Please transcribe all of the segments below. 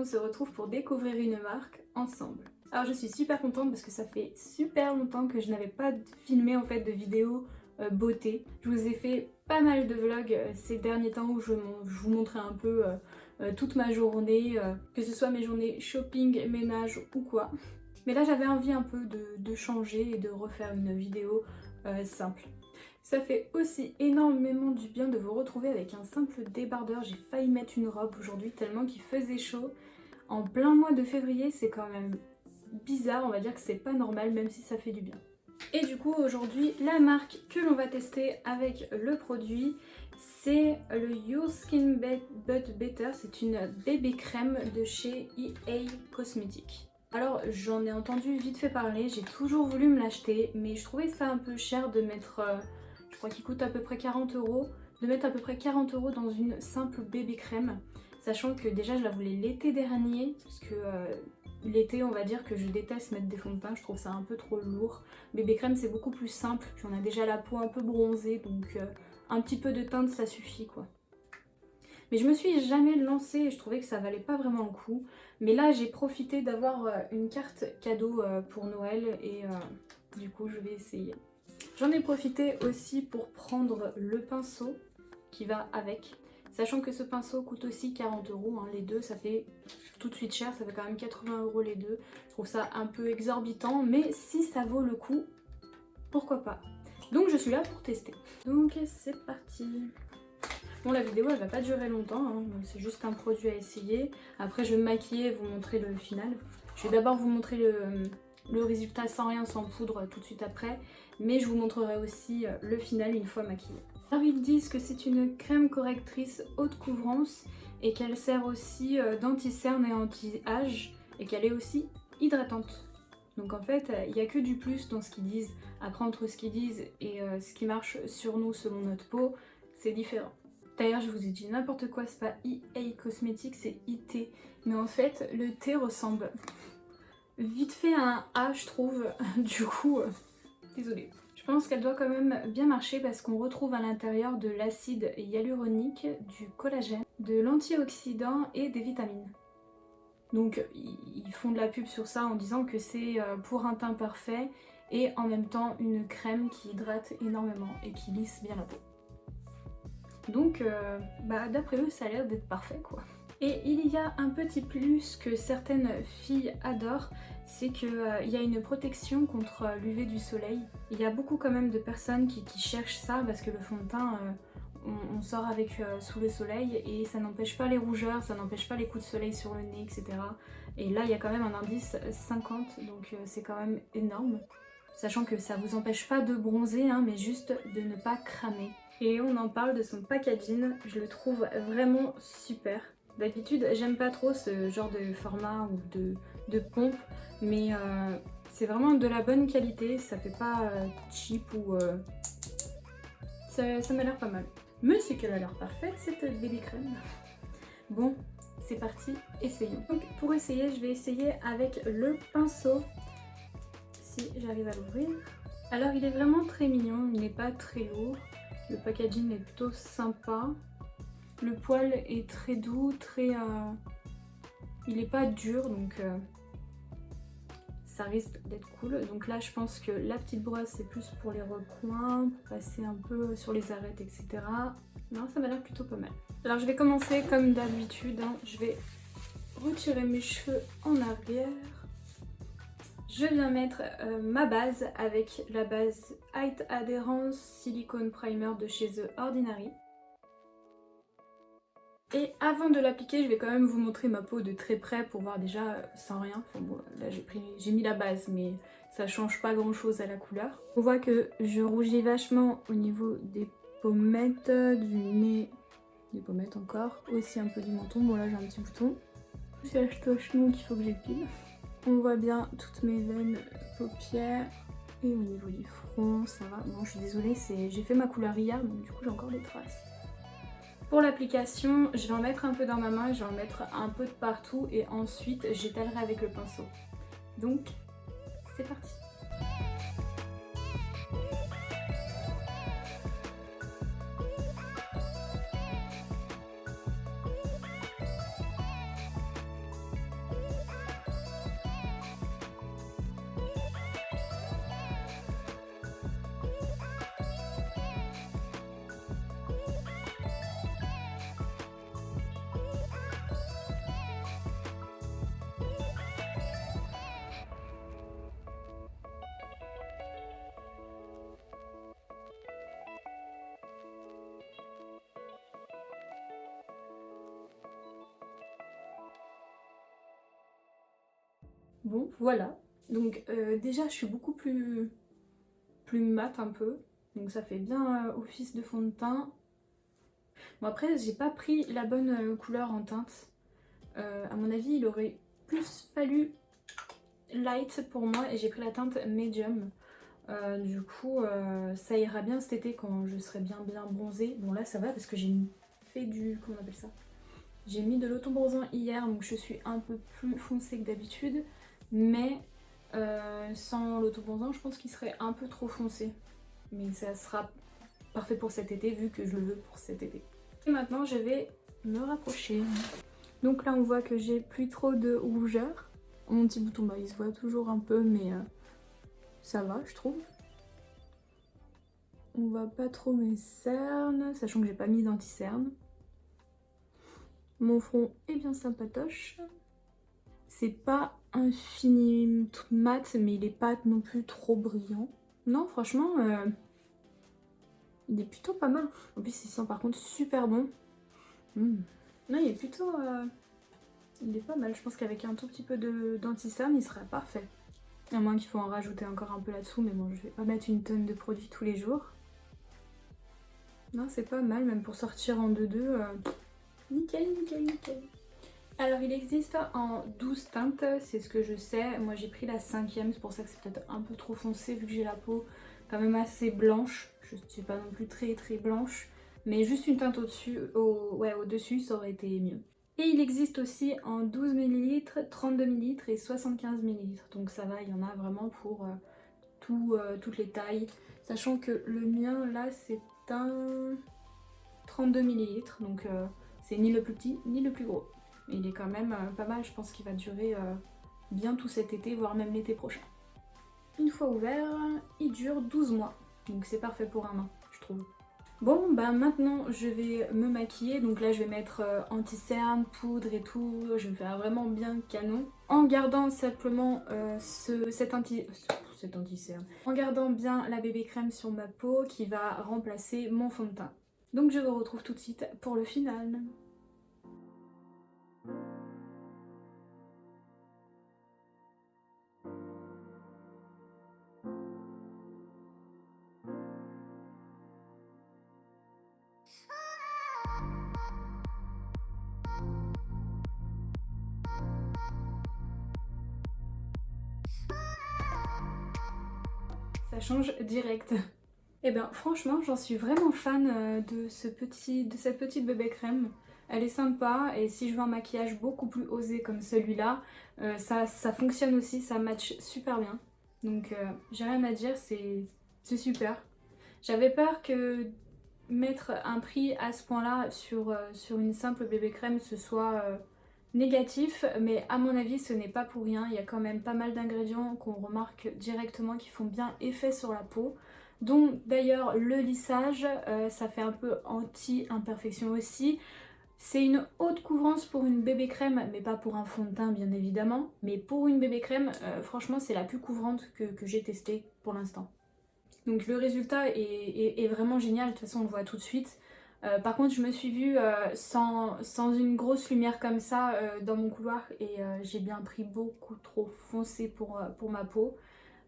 on se retrouve pour découvrir une marque ensemble. Alors je suis super contente parce que ça fait super longtemps que je n'avais pas filmé en fait de vidéos beauté. Je vous ai fait pas mal de vlogs ces derniers temps où je vous montrais un peu toute ma journée, que ce soit mes journées shopping, ménage ou quoi. Mais là j'avais envie un peu de changer et de refaire une vidéo simple. Ça fait aussi énormément du bien de vous retrouver avec un simple débardeur. J'ai failli mettre une robe aujourd'hui tellement qu'il faisait chaud. En plein mois de février, c'est quand même bizarre, on va dire que c'est pas normal même si ça fait du bien. Et du coup aujourd'hui, la marque que l'on va tester avec le produit, c'est le Your Skin But Better. C'est une bébé crème de chez EA Cosmetics. Alors j'en ai entendu vite fait parler, j'ai toujours voulu me l'acheter, mais je trouvais ça un peu cher de mettre, je crois qu'il coûte à peu près 40 €, de mettre à peu près 40 € dans une simple bébé crème, sachant que déjà je la voulais l'été dernier, parce que l'été on va dire que je déteste mettre des fonds de teint, je trouve ça un peu trop lourd. Bébé crème c'est beaucoup plus simple, puis on a déjà la peau un peu bronzée, donc un petit peu de teinte ça suffit quoi. Mais je me suis jamais lancée et je trouvais que ça valait pas vraiment le coup. Mais là j'ai profité d'avoir une carte cadeau pour Noël et du coup je vais essayer. J'en ai profité aussi pour prendre le pinceau qui va avec. Sachant que ce pinceau coûte aussi 40 €, hein, les deux, ça fait tout de suite cher, ça fait quand même 80 € les deux. Je trouve ça un peu exorbitant, mais si ça vaut le coup, pourquoi pas. Donc je suis là pour tester. Donc c'est parti. Bon, la vidéo elle va pas durer longtemps, hein, c'est juste un produit à essayer. Après je vais me maquiller et vous montrer le final. Je vais d'abord vous montrer le résultat sans rien, sans poudre tout de suite après, mais je vous montrerai aussi le final une fois maquillée. Alors ils disent que c'est une crème correctrice haute couvrance et qu'elle sert aussi d'anti-cerne et anti-âge et qu'elle est aussi hydratante. Donc en fait il n'y a que du plus dans ce qu'ils disent. Après entre ce qu'ils disent et ce qui marche sur nous selon notre peau, c'est différent. D'ailleurs je vous ai dit n'importe quoi, c'est pas EA Cosmetics, c'est IT. Mais en fait le T ressemble vite fait à un A je trouve, du coup désolée. Je pense qu'elle doit quand même bien marcher parce qu'on retrouve à l'intérieur de l'acide hyaluronique, du collagène, de l'antioxydant et des vitamines. Donc ils font de la pub sur ça en disant que c'est pour un teint parfait et en même temps une crème qui hydrate énormément et qui lisse bien la peau. Donc d'après eux ça a l'air d'être parfait quoi. Et il y a un petit plus que certaines filles adorent, c'est qu'il y a une protection contre l'UV du soleil. Il y a beaucoup quand même de personnes qui cherchent ça parce que le fond de teint, on sort avec sous le soleil et ça n'empêche pas les rougeurs, ça n'empêche pas les coups de soleil sur le nez, etc. Et là il y a quand même un indice 50, donc c'est quand même énorme. Sachant que ça vous empêche pas de bronzer, hein, mais juste de ne pas cramer. Et on en parle de son packaging, je le trouve vraiment super. D'habitude j'aime pas trop ce genre de format ou de pompe, mais c'est vraiment de la bonne qualité, ça fait pas cheap ou... ça m'a l'air pas mal. Mais c'est qu'elle a l'air parfaite cette bébé crème. Bon, c'est parti, essayons. Donc pour essayer, je vais essayer avec le pinceau, si j'arrive à l'ouvrir. Alors il est vraiment très mignon, il n'est pas très lourd, le packaging est plutôt sympa. Le poil est très doux, il n'est pas dur, donc ça risque d'être cool. Donc là je pense que la petite brosse c'est plus pour les recoins, pour passer un peu sur les arêtes, etc. Non, ça m'a l'air plutôt pas mal. Alors je vais commencer comme d'habitude, hein. Je vais retirer mes cheveux en arrière. Je viens mettre ma base avec la base Height Adherence Silicone Primer de chez The Ordinary. Et avant de l'appliquer, je vais quand même vous montrer ma peau de très près pour voir déjà sans rien. Enfin bon, là j'ai mis la base, mais ça change pas grand chose à la couleur. On voit que je rougis vachement au niveau des pommettes, du nez, des pommettes encore, aussi un peu du menton. Bon là j'ai un petit bouton. C'est la cheveux qu'il faut que j'épile. On voit bien toutes mes veines paupières et au niveau du front, ça va. Non, je suis désolée, j'ai fait ma couleur hier, donc du coup j'ai encore des traces. Pour l'application, je vais en mettre un peu dans ma main, je vais en mettre un peu de partout et ensuite j'étalerai avec le pinceau. Donc, c'est parti. Bon, voilà. Donc déjà, je suis beaucoup plus mat un peu. Donc ça fait bien office de fond de teint. Bon après, j'ai pas pris la bonne couleur en teinte. À mon avis, il aurait plus fallu light pour moi et j'ai pris la teinte medium. Du coup, ça ira bien cet été quand je serai bien bronzée. Bon là, ça va parce que j'ai fait du... comment on appelle ça? J'ai mis de l'auto-bronzant hier, donc je suis un peu plus foncée que d'habitude. Mais sans l'auto-bronzant, je pense qu'il serait un peu trop foncé. Mais ça sera parfait pour cet été vu que je le veux pour cet été. Et maintenant, je vais me rapprocher. Donc là, on voit que j'ai plus trop de rougeur. Mon petit bouton, bah, il se voit toujours un peu, mais ça va, je trouve. On voit pas trop mes cernes, sachant que j'ai pas mis d'anti-cerne. Mon front est bien sympatoche. C'est pas un fini mat, mais il est pas non plus trop brillant. Non, franchement, il est plutôt pas mal. En plus, il sent par contre super bon. Non, il est plutôt... il est pas mal. Je pense qu'avec un tout petit peu d'anti-cerne, il serait parfait. À moins qu'il faut en rajouter encore un peu là-dessous, mais bon, je vais pas mettre une tonne de produits tous les jours. Non, c'est pas mal, même pour sortir en 2-2. Nickel, nickel, nickel. Alors, il existe en 12 teintes, c'est ce que je sais. Moi, j'ai pris la 5e, c'est pour ça que c'est peut-être un peu trop foncé, vu que j'ai la peau quand même assez blanche. Je suis pas non plus très blanche, mais juste une teinte au-dessus, au-dessus, ça aurait été mieux. Et il existe aussi en 12 ml, 32 ml et 75 ml. Donc ça va, il y en a vraiment pour toutes les tailles. Sachant que le mien, là, c'est un 32 ml. Donc c'est ni le plus petit, ni le plus gros. Mais il est quand même pas mal, je pense qu'il va durer bien tout cet été, voire même l'été prochain. Une fois ouvert, il dure 12 mois. Donc c'est parfait pour un an, je trouve. Bon, bah maintenant je vais me maquiller, donc là je vais mettre anti-cerne, poudre et tout, je vais me faire vraiment bien canon. En gardant simplement cet anti-cerne. En gardant bien la bébé crème sur ma peau qui va remplacer mon fond de teint. Donc je vous retrouve tout de suite pour le final. Ça change direct. Et bien franchement j'en suis vraiment fan de cette petite bébé crème. Elle est sympa et si je veux un maquillage beaucoup plus osé comme celui-là, ça fonctionne aussi, ça match super bien. Donc j'ai rien à dire, c'est super. J'avais peur que mettre un prix à ce point-là sur une simple bébé crème ce soit négatif, mais à mon avis ce n'est pas pour rien. Il y a quand même pas mal d'ingrédients qu'on remarque directement qui font bien effet sur la peau. Donc d'ailleurs le lissage, ça fait un peu anti-imperfection aussi. C'est une haute couvrance pour une bébé crème, mais pas pour un fond de teint bien évidemment. Mais pour une bébé crème, franchement c'est la plus couvrante que j'ai testée pour l'instant. Donc le résultat est vraiment génial, de toute façon on le voit tout de suite. Par contre je me suis vue sans une grosse lumière comme ça dans mon couloir et j'ai bien pris beaucoup trop foncé pour ma peau.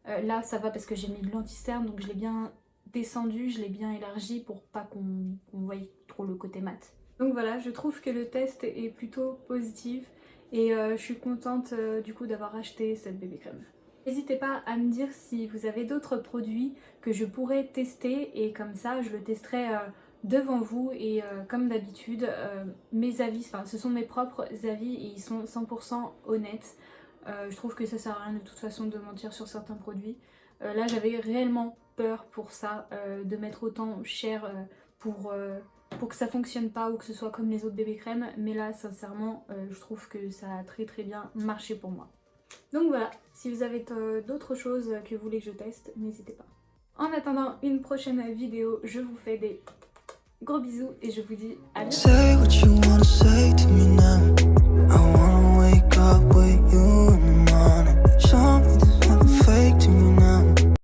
Là ça va parce que j'ai mis de l'anti-cerne, donc je l'ai bien descendu, je l'ai bien élargi pour pas qu'on voie trop le côté mat. Donc voilà, je trouve que le test est plutôt positif et je suis contente du coup d'avoir acheté cette bébé crème. N'hésitez pas à me dire si vous avez d'autres produits que je pourrais tester et comme ça je le testerai devant vous et comme d'habitude mes avis, enfin ce sont mes propres avis et ils sont 100% honnêtes. Je trouve que ça sert à rien de toute façon de mentir sur certains produits. Là j'avais réellement peur pour ça, de mettre autant cher pour que ça fonctionne pas ou que ce soit comme les autres bébés crèmes, mais là sincèrement je trouve que ça a très bien marché pour moi. Donc voilà, si vous avez d'autres choses que vous voulez que je teste, n'hésitez pas. En attendant une prochaine vidéo, je vous fais des gros bisous et je vous dis à bientôt.